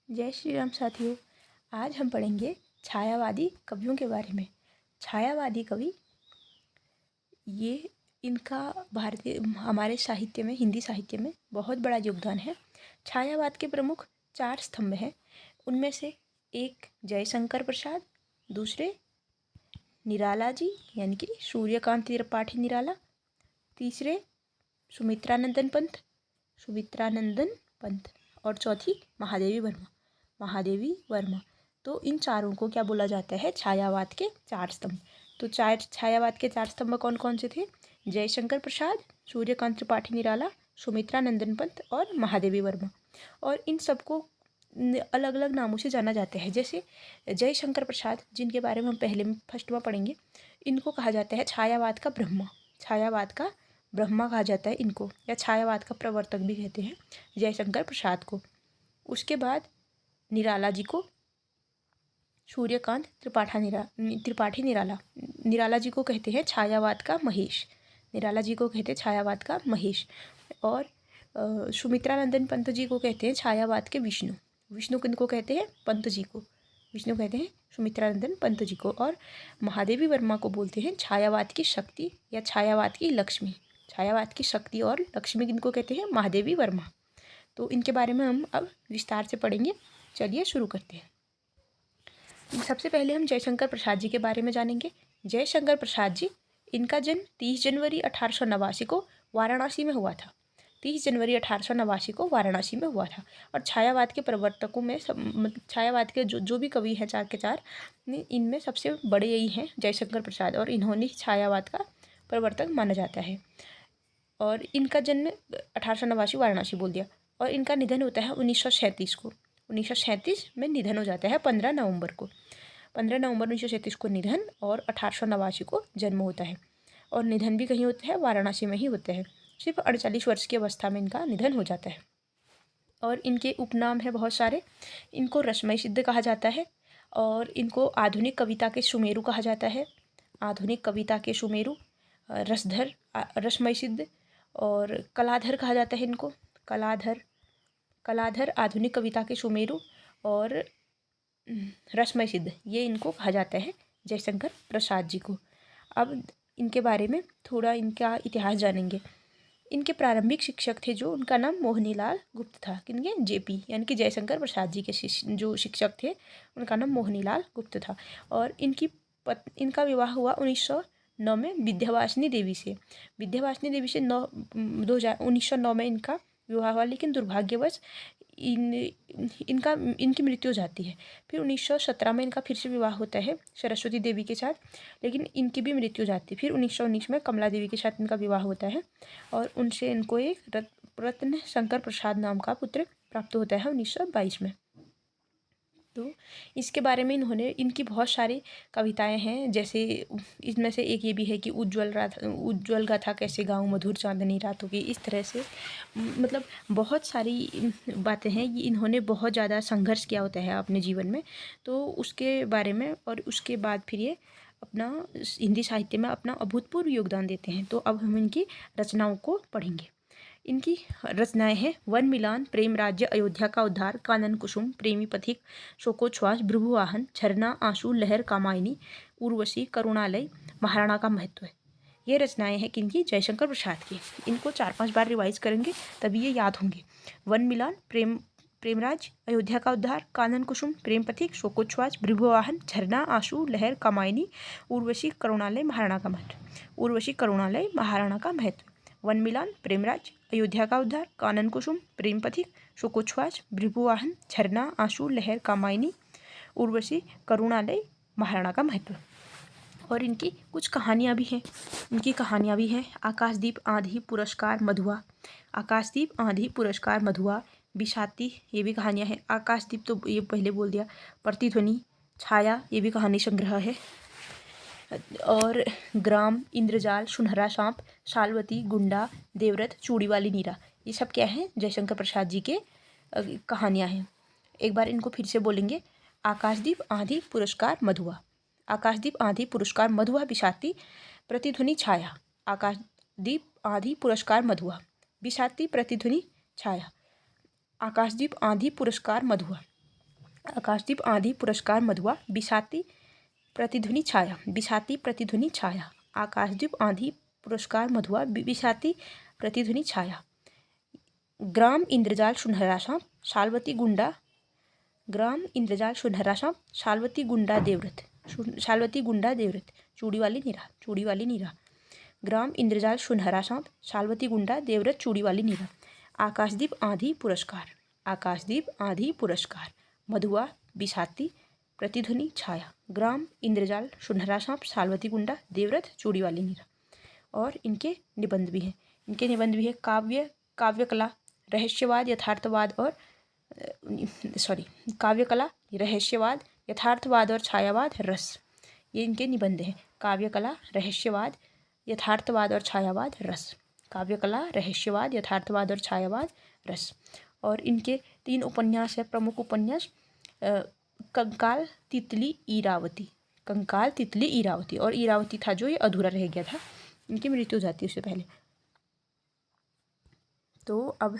जय श्री राम साथियों। आज हम पढ़ेंगे छायावादी कवियों के बारे में। छायावादी कवि ये इनका भारतीय हमारे साहित्य में, हिंदी साहित्य में बहुत बड़ा योगदान है। छायावाद के प्रमुख 4 स्तंभ हैं। उनमें से एक जयशंकर प्रसाद, दूसरे निराला जी यानी कि सूर्यकांत त्रिपाठी निराला, तीसरे सुमित्रानंदन पंत और चौथी महादेवी वर्मा। तो इन चारों को क्या बोला जाता है? छायावाद के 4 स्तंभ। तो छायावाद के 4 स्तंभ कौन कौन से थे? जयशंकर प्रसाद, सूर्यकांत त्रिपाठी निराला, सुमित्रानंदन पंत और महादेवी वर्मा। और इन सबको अलग अलग नामों से जाना जाता है। जैसे जयशंकर प्रसाद, जिनके बारे में हम पहले फर्स्ट में पढ़ेंगे, इनको कहा जाता है छायावाद का ब्रह्मा कहा जाता है इनको, या छायावाद का प्रवर्तक भी कहते हैं जयशंकर प्रसाद को। उसके बाद निराला जी को सूर्यकांत त्रिपाठी निराला जी को कहते हैं छायावाद का महेश। और सुमित्रानंदन पंत जी को कहते हैं छायावाद के विष्णु किनको कहते हैं? विष्णु कहते हैं सुमित्रानंदन पंत जी को। और महादेवी वर्मा को बोलते हैं छायावाद की शक्ति या छायावाद की लक्ष्मी। छायावाद की शक्ति और लक्ष्मी किनको कहते हैं? महादेवी वर्मा। तो इनके बारे में हम अब विस्तार से पढ़ेंगे। चलिए शुरू करते हैं। सबसे पहले हम जयशंकर प्रसाद जी के बारे में जानेंगे। जयशंकर प्रसाद जी, इनका जन्म 30 जनवरी 1889 को वाराणसी में हुआ था। 30 जनवरी 1889 को वाराणसी में हुआ था। और छायावाद के प्रवर्तकों में छायावाद के जो भी कवि हैं 4 के 4, इनमें सबसे बड़े यही हैं जयशंकर प्रसाद, और इन्होंने छायावाद का प्रवर्तक माना जाता है। और इनका जन्म 1889 वाराणसी बोल दिया। और इनका निधन होता है 1937 को। 1937 में निधन हो जाता है 15 नवंबर 1937 को निधन, और 1889 को जन्म होता है। और निधन भी कहीं होता है, वाराणसी में ही होता है। सिर्फ 48 वर्ष की अवस्था में इनका निधन हो जाता है। और इनके उपनाम है बहुत सारे। इनको रसमय सिद्ध कहा जाता है, और इनको आधुनिक कविता के सुमेरु कहा जाता है। रसधर, रसमय सिद्ध, और कलाधर कहा जाता है इनको। कलाधर आधुनिक कविता के सुमेरु और रसमय सिद्ध, ये इनको कहा जाता है जयशंकर प्रसाद जी को। अब इनके बारे में थोड़ा इनका इतिहास जानेंगे। इनके प्रारंभिक शिक्षक थे जो, उनका नाम मोहनीलाल गुप्त था। किनके? जेपी यानी कि जयशंकर प्रसाद जी के जो शिक्षक थे, उनका नाम मोहनीलाल गुप्त था। और इनका विवाह हुआ 1909 में विद्यावासिनी देवी से। 1909 में इनका विवाह हुआ, लेकिन दुर्भाग्यवश इनकी मृत्यु हो जाती है। फिर 1917 में इनका फिर से विवाह होता है सरस्वती देवी के साथ, लेकिन इनकी भी मृत्यु हो जाती है। फिर 1919 में कमला देवी के साथ इनका विवाह होता है, और उनसे इनको एक रत्न शंकर प्रसाद नाम का पुत्र प्राप्त होता है 1922 में। तो इसके बारे में इनकी बहुत सारी कविताएं हैं। जैसे इसमें से एक ये भी है कि उज्ज्वल गाथा कैसे गाऊं मधुर चांदनी रातों की। इस तरह से मतलब बहुत सारी बातें हैं। ये इन्होंने बहुत ज़्यादा संघर्ष किया होता है अपने जीवन में, तो उसके बारे में। और उसके बाद फिर ये अपना हिंदी साहित्य में अपना अभूतपूर्व योगदान देते हैं। तो अब हम इनकी रचनाओं को पढ़ेंगे। इनकी रचनाएं हैं वन मिलान, प्रेम राज्य, अयोध्या का उद्धार, कानन कुसुम, प्रेमी पथिक, शोकोच्छ्वास, भृगुवाहन, झरना, आंसू, लहर, कामायनी, उर्वशी, करुणालय, महाराणा का महत्व है। ये रचनाएं हैं किनकी? जयशंकर प्रसाद की। इनको 4-5 बार रिवाइज करेंगे तभी ये याद होंगे। वन मिलान, प्रेमराज, अयोध्या का उद्धार, कानन कुसुम, प्रेम पथिक, शोकोच्छ्वास, भृगुवाहन, झरना, आंसू, लहर, कामायनी, उर्वशी, करुणालय, महाराणा का महत्व। वन मिलान, प्रेमराज, अयोध्या का उद्धार, कानन कुसुम, प्रेम पथिक, शोकोच्छ्वास, भृगुवाहन, झरना, आंसू, लहर, कामायनी, उर्वशी, करुणालय, महाराणा का महत्व। और इनकी कुछ कहानियाँ भी हैं। आकाशदीप, आंधी, पुरस्कार, मधुआ, बिसाती, ये भी कहानियाँ हैं। आकाशदीप तो ये पहले बोल दिया। प्रतिध्वनि, छाया, ये भी कहानी संग्रह है। और ग्राम, इंद्रजाल, सुनहरा सांप, शालवती, गुंडा, देवव्रत, चूड़ी वाली नीरा, ये सब क्या है? जयशंकर प्रसाद जी के कहानियाँ हैं। एक बार इनको फिर से बोलेंगे। आकाशदीप, आंधी, पुरस्कार, मधुआ, बिसाती, प्रतिध्वनि, छाया। आकाशदीप, आंधी, पुरस्कार, मधुआ, बिसाती, प्रतिध्वनि, छाया। आकाशदीप, आंधी, पुरस्कार, मधुआ। आकाशदीप आंधी पुरस्कार मधुआ बिसाती प्रतिध्वनि छाया, बिसाती प्रतिध्वनि छाया, आकाशदीप आंधी पुरस्कार मधुआ बिसाती प्रतिध्वनि छाया, ग्राम इंद्रजाल सुनहरा सांप शालवती गुंडा, ग्राम इंद्रजाल सुनहरा सांप शालवती गुंडा देवव्रत, शालवती गुंडा देवव्रत, चूड़ी वाली नीरा, चूड़ी वाली नीरा, ग्राम इंद्रजाल सुनहरा सांप शालवती गुंडा देवव्रत, चूड़ी वाली नीरा, आकाशदीप आंधी पुरस्कार, आकाशदीप आंधी पुरस्कार मधुआ बिसाती प्रतिध्वनि छाया, ग्राम इंद्रजाल सुनहरा सांप शालवती गुंडा देवव्रत, चूड़ी वाली नीरा। और इनके निबंध भी हैं, इनके निबंध भी है काव्य, काव्यकला, रहस्यवाद, यथार्थवाद और काव्यकला, रहस्यवाद, यथार्थवाद और छायावाद, रस। ये इनके निबंध हैं, काव्यकला, रहस्यवाद, यथार्थवाद और छायावाद, रस, काव्यकला, रहस्यवाद, यथार्थवाद और छायावाद, रस। और इनके 3 उपन्यास है, प्रमुख उपन्यास, कंकाल, तितली, इरावती, कंकाल, तितली, इरावती। और इरावती था जो ये अधूरा रह गया था, इनकी मृत्यु हो जाती है उससे पहले। तो अब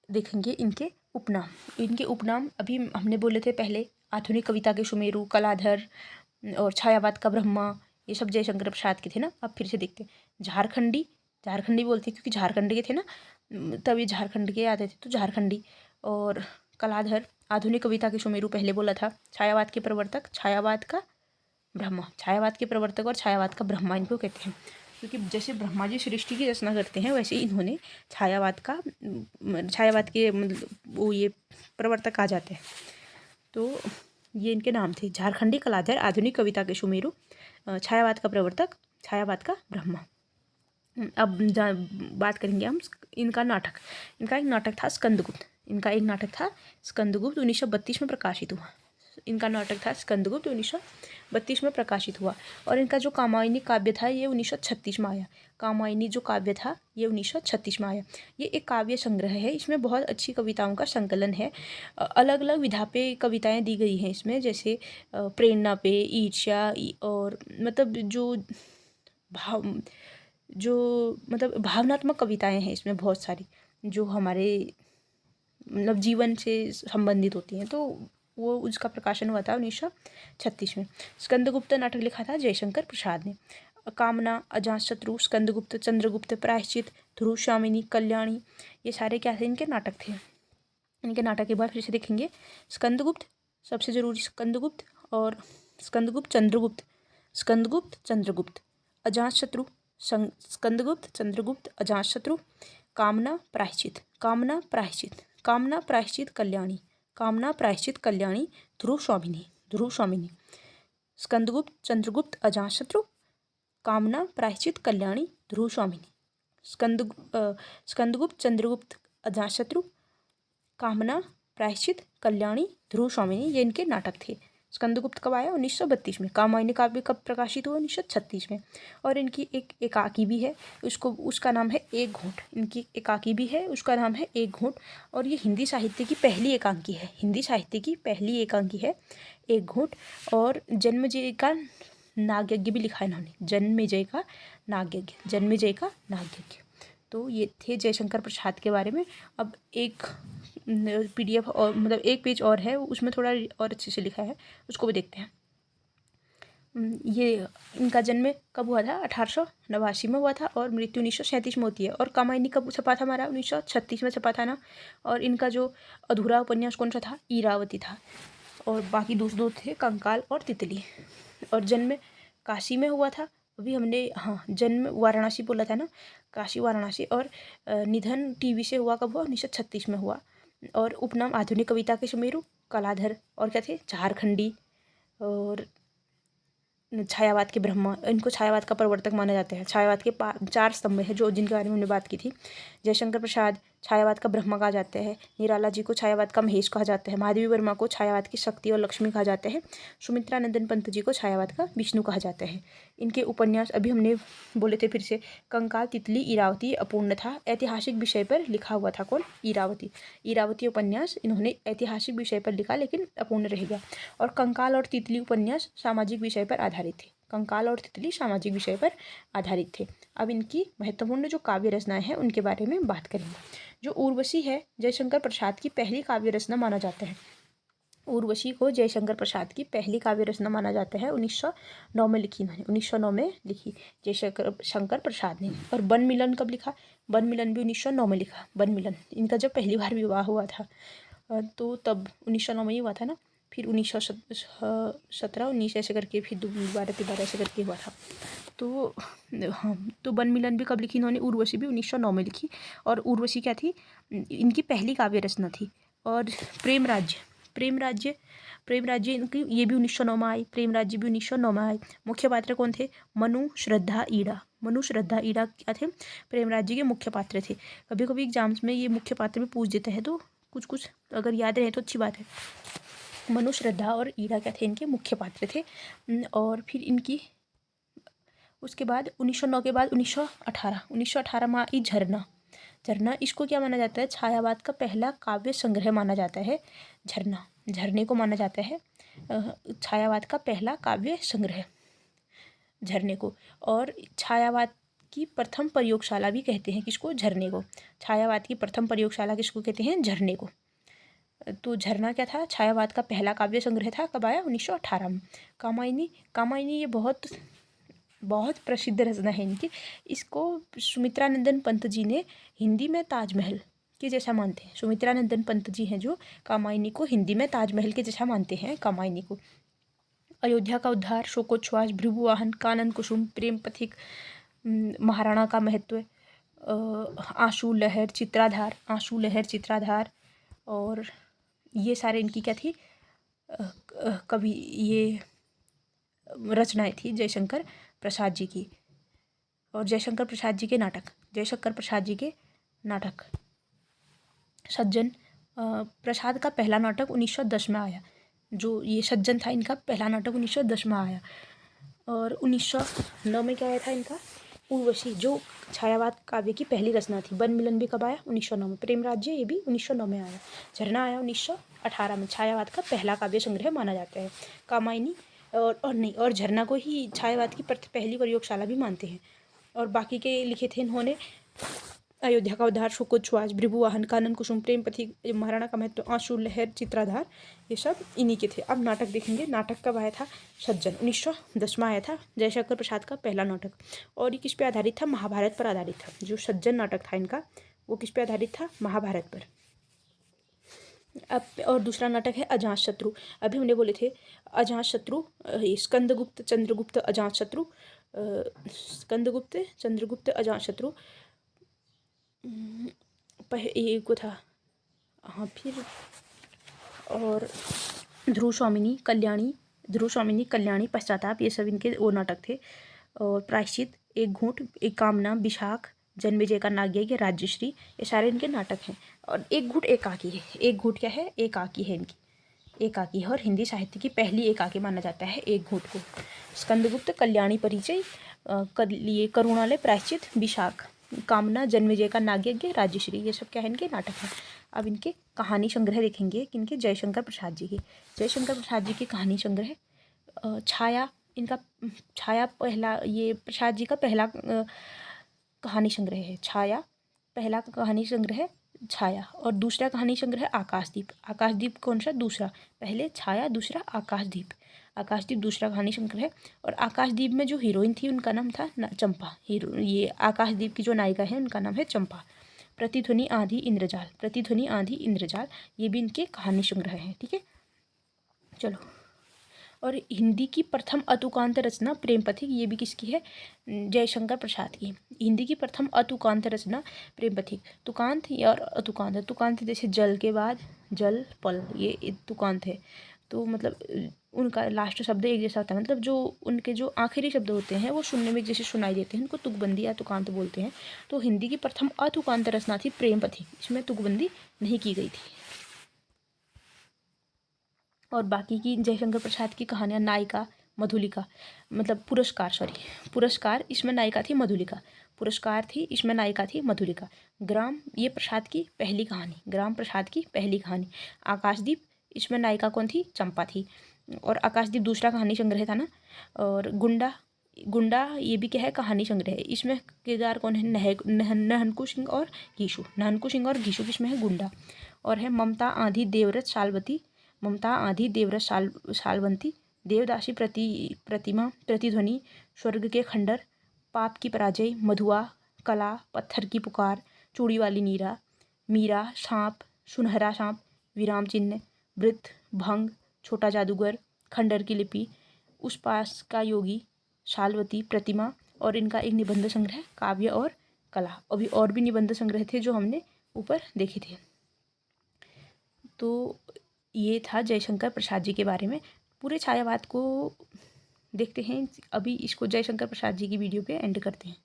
देखेंगे इनके उपनाम। इनके उपनाम अभी हमने बोले थे पहले, आधुनिक कविता के सुमेरु, कलाधर और छायावाद का ब्रह्मा, ये सब जयशंकर प्रसाद के थे ना। अब फिर से देखते हैं, झारखंडी, झारखंडी बोलते हैं क्योंकि झारखंड के थे ना, तभी झारखंड के आते थे, तो झारखंडी। और कलाधर, आधुनिक कविता के सुमेरु पहले बोला था, छायावाद के प्रवर्तक, छायावाद का ब्रह्मा, छायावाद के प्रवर्तक और छायावाद का ब्रह्मा इनको कहते हैं, क्योंकि जैसे ब्रह्मा जी सृष्टि की रचना करते हैं वैसे ही इन्होंने छायावाद का, छायावाद के मतलब वो ये प्रवर्तक आ जाते हैं। तो ये इनके नाम थे, झारखंडी, कलाधर, आधुनिक कविता के सुमेरु, छायावाद का प्रवर्तक, छायावाद का ब्रह्मा। अब बात करेंगे हम इनका नाटक। इनका एक नाटक था स्कंदगुप्त, इनका एक नाटक था स्कंदगुप्त, 1932 में प्रकाशित हुआ। इनका नाटक था स्कंदगुप्त, 1932 में प्रकाशित हुआ। और इनका जो कामायनी काव्य था ये 1936 में आया। कामायनी जो काव्य था ये 1936 में आया। ये एक काव्य संग्रह है, इसमें बहुत अच्छी कविताओं का संकलन है। अलग अलग विधा पे कविताएं दी गई हैं इसमें, जैसे प्रेरणा पे, ईर्ष्या, और मतलब जो भावनात्मक कविताएं हैं इसमें बहुत सारी, जो हमारे मतलब जीवन से संबंधित होती हैं। तो वो उसका प्रकाशन हुआ था 1936 में। स्कंदगुप्त नाटक लिखा था जयशंकर प्रसाद ने। कामना, अजातशत्रु, स्कंदगुप्त, चंद्रगुप्त, प्रायश्चित, ध्रुवस्वामिनी, कल्याणी, ये सारे क्या थे, इनके नाटक थे। इनके नाटक के बाद फिर से देखेंगे स्कंदगुप्त, सबसे जरूरी स्कंदगुप्त और स्कंदगुप्त, चंद्रगुप्त, स्कंदगुप्त, चंद्रगुप्त, अजातशत्रु, स्कंदगुप्त, चंद्रगुप्त, अजातशत्रु, कामना, प्रायश्चित, कामना, प्रायश्चित, कामना, प्रायश्चित, कल्याणी, कामना, प्रायश्चित, कल्याणी, ध्रुवस्वामिनी, ध्रुवस्वामिनी, स्कंदगुप्त, चंद्रगुप्त, अजातशत्रु, कामना, प्रायश्चित, कल्याणी, ध्रुवस्वामिनी, स्कंदगुप्त, चंद्रगुप्त, अजातशत्रु, कामना, प्रायश्चित, कल्याणी, ध्रुवस्वामिनी, ये इनके नाटक थे। स्कंदगुप्त कब आया, 1932 में। कामायनी काव्य कब प्रकाशित हुआ, 1936 में। और इनकी एक एकाकी भी है, उसका नाम है एक घूंट। इनकी एकाकी भी है, उसका नाम है एक घूंट। और ये हिंदी साहित्य की पहली एकांकी है, हिंदी साहित्य की पहली एकांकी है एक घूंट। और जन्मेजय का नागयज्ञ भी लिखा है इन्होंने, जन्मेजय का नागयज्ञ, जन्मेजय का नागयज्ञ। तो ये थे जयशंकर प्रसाद के बारे में। अब एक PDF और मतलब एक पेज और है, उसमें थोड़ा और अच्छे से लिखा है, उसको भी देखते हैं। ये इनका जन्म कब हुआ था, 1889 में हुआ था, और मृत्यु 1937 में होती है। और कामायनी कब छपा था हमारा, 1936 में छपा था ना। और इनका जो अधूरा उपन्यास कौन सा था, इरावती था। और बाकी दो थे, कंकाल और तितली। और जन्म काशी में हुआ था, अभी हमने हाँ जन्म वाराणसी बोला था ना, काशी वाराणसी। और निधन टीवी से हुआ कब हुआ, 1936 में हुआ। और उपनाम आधुनिक कविता के सुमेरु, कलाधर, और क्या थे, झारखंडी, और छायावाद के ब्रह्मा। इनको छायावाद का प्रवर्तक माना जाता है। छायावाद के 4 स्तंभ है जो जिनके बारे में हमने बात की थी। जयशंकर प्रसाद छायावाद का ब्रह्मा कहा जाता है, निराला जी को छायावाद का महेश कहा जाता है, महादेवी वर्मा को छायावाद की शक्ति और लक्ष्मी कहा जाता है, सुमित्रा नंदन पंत जी को छायावाद का विष्णु कहा जाता है। इनके उपन्यास अभी हमने बोले थे फिर से, कंकाल, तितली, इरावती अपूर्ण था। ऐतिहासिक विषय पर लिखा हुआ था कौन, इरावती। इरावती उपन्यास इन्होंने ऐतिहासिक विषय पर लिखा लेकिन अपूर्ण रह गया। और कंकाल और तितली उपन्यास सामाजिक विषय पर आधारित थे। कंकाल और तितली सामाजिक विषय पर आधारित थे। अब इनकी महत्वपूर्ण जो काव्य रचनाएं हैं उनके बारे में बात करेंगे। जो उर्वशी है जयशंकर प्रसाद की पहली काव्य रचना माना जाता है। उर्वशी को जयशंकर प्रसाद की पहली काव्य रचना माना जाता है। 1909 में लिखी इन्होंने, 1909 में लिखी जयशंकर प्रसाद ने। और वन मिलन कब लिखा? वन मिलन भी 1909 में लिखा। वन मिलन इनका जब पहली बार विवाह हुआ था तो तब 1909 में ही हुआ था ना। फिर 1917, 19 ऐसे करके, फिर 12 ऐसे करके हुआ था। तो हाँ, तो वन मिलन भी कब लिखी इन्होंने? उर्वशी भी 1909 में लिखी। और उर्वशी क्या थी? इनकी पहली काव्य रचना थी। और प्रेम राज्य इनकी ये भी 1909 में आई। प्रेम राज्य भी 1909 में आई। मुख्य पात्र कौन थे? मनु श्रद्धा ईड़ा क्या थे? प्रेम राज्य के मुख्य पात्र थे। कभी कभी एग्जाम्स में ये मुख्य पात्र भी पूछ देते हैं, तो कुछ अगर याद रहे तो अच्छी बात है। मनु श्रद्धा और ईड़ा क्या थे? इनके मुख्य पात्र थे। और फिर इनकी उसके बाद 1909 के बाद 1918 में आई झरना इसको क्या माना जाता है? छायावाद का पहला काव्य संग्रह माना जाता है। झरने को माना जाता है छायावाद का पहला काव्य संग्रह, झरने को। और छायावाद की प्रथम प्रयोगशाला भी कहते हैं किसको? झरने को। छायावाद की प्रथम प्रयोगशाला किसको कहते हैं? झरने को। तो झरना क्या था? छायावाद का पहला काव्य संग्रह था। कब आया? 1918 में। कामायनी ये बहुत प्रसिद्ध रचना है इनकी। इसको सुमित्रानंदन पंत जी ने हिंदी में ताजमहल के जैसा मानते हैं। सुमित्रानंदन पंत जी हैं जो कामायनी को हिंदी में ताजमहल के जैसा मानते हैं कामायनी को। अयोध्या का उद्धार, शोकोच्छ्वास, भृगुवाहन, कानन कुसुम, प्रेम पथिक, महाराणा का महत्व, आंसू लहर चित्राधार, और ये सारे इनकी क्या थी? कवि ये रचनाएं थी जयशंकर प्रसाद जी की। और जयशंकर प्रसाद जी के नाटक सज्जन प्रसाद का पहला नाटक 1910 में आया। जो ये सज्जन था इनका पहला नाटक 1910 में आया। और 1909 में क्या आया था इनका? उर्वशी, जो छायावाद काव्य की पहली रचना थी। वन मिलन भी कब आया? 1909 में। प्रेम राज्य ये भी 1909 में आया। झरना आया 1918 में। छायावाद का पहला काव्य संग्रह माना जाता है। कामायनी और झरना को ही छायावाद की पहली प्रयोगशाला भी मानते हैं। और बाकी के लिखे थे इन्होंने अयोध्या का उद्धार, शोकोच्छ्वास, भृगुवाहन, कानन कुसुम, प्रेम पथिक, महाराणा का महत्व, आंसू लहर, चित्राधार, ये सब इन्हीं के थे। अब नाटक देखेंगे। नाटक कब आया था? सज्जन 1910 में आया था, जयशंकर प्रसाद का पहला नाटक। और ये किस पे आधारित था? महाभारत पर आधारित था। जो सज्जन नाटक था इनका वो किस पे आधारित था? महाभारत पर। अब और दूसरा नाटक है अजातशत्रु। अभी हमने बोले थे अजातशत्रु, स्कंदगुप्त, चंद्रगुप्त, अजातशत्रु, अजातशत्रु ये को था। हाँ, फिर और ध्रुव स्वामिनी, कल्याणी, पश्चाताप, ये सब इनके वो नाटक थे। और प्रायश्चित, एक घूंट, एक कामना, विशाख, जन्मेजय का नाग्यज्ञ, राज्यश्री, ये सारे इनके नाटक हैं। और एक घूंट एकाकी है। एक घूंट क्या है? एकाकी है इनकी। एकाकी है और हिंदी साहित्य की पहली एकाकी माना जाता है एक घूंट को। स्कंदगुप्त, कल्याणी परिचय, ये करुणालय, प्रायश्चित, विशाख, कामना, जन्मेजय का नाग्यज्ञ, राज्यश्री, ये सब क्या है? इनके नाटक हैं। अब इनके कहानी संग्रह देखेंगे किनके? जयशंकर प्रसाद जी की। जयशंकर प्रसाद जी की कहानी संग्रह छाया, इनका छाया पहला, ये प्रसाद जी का पहला कहानी संग्रह है। छाया पहला कहानी संग्रह छाया। और दूसरा कहानी संग्रह आकाशदीप कौन सा? दूसरा। पहले छाया, दूसरा आकाशदीप दूसरा कहानी संग्रह। और आकाशदीप में जो हीरोइन थी उनका नाम था चंपा। ये आकाशदीप की जो नायिका है उनका नाम है चंपा। प्रतिध्वनि, आंधी, इंद्रजाल, ये भी इनके कहानी संग्रह हैं। ठीक है, चलो। और हिंदी की प्रथम अतुकांत रचना प्रेम पथिक, ये भी किसकी है? जयशंकर प्रसाद की। हिंदी की प्रथम अतुकांत रचना प्रेम पथिक। तुकांत और अतुकांत। तुकांत जैसे जल के बाद जल, पल, ये तुकांत है। तो मतलब उनका लास्ट शब्द एक जैसा होता है। मतलब जो उनके जो आखिरी शब्द होते हैं वो सुनने में जैसे सुनाई देते हैं, उनको तुकबंदी या तुकांत बोलते हैं। तो हिंदी की प्रथम अतुकांत रचना थी प्रेम पथिक। इसमें तुकबंदी नहीं की गई थी। और बाकी की जयशंकर प्रसाद की कहानियाँ नायिका मधुलिका, मतलब पुरस्कार, इसमें नायिका थी मधुलिका। पुरस्कार थी, इसमें नायिका थी मधुलिका। ग्राम, ये प्रसाद की पहली कहानी। आकाशदीप, इसमें नायिका कौन थी? चंपा थी। और आकाशदीप दूसरा कहानी संग्रह था ना। और गुंडा ये भी क्या है? कहानी संग्रह है। इसमें किरदार कौन है? नहनकू सिंह और घीशू किसमें है? गुंडा। और है ममता, आंधी, देवव्रत, शालवती, ममता आंधी, देवरस शालवंती, देवदासी प्रतिमा, प्रतिध्वनि, स्वर्ग के खंडर, पाप की पराजय, मधुआ, कला, पत्थर की पुकार, चूड़ी वाली नीरा, मीरा, सांप, सुनहरा सांप, विराम चिन्ह, वृत्त, भंग, छोटा जादूगर, खंडर की लिपि, उस पास का योगी, शालवती, प्रतिमा, और इनका एक निबंध संग्रह काव्य और कला। अभी और भी निबंध संग्रह थे जो हमने ऊपर देखे थे। तो ये था जयशंकर प्रसाद जी के बारे में। पूरे छायावाद को देखते हैं। अभी इसको जयशंकर प्रसाद जी की वीडियो पे एंड करते हैं।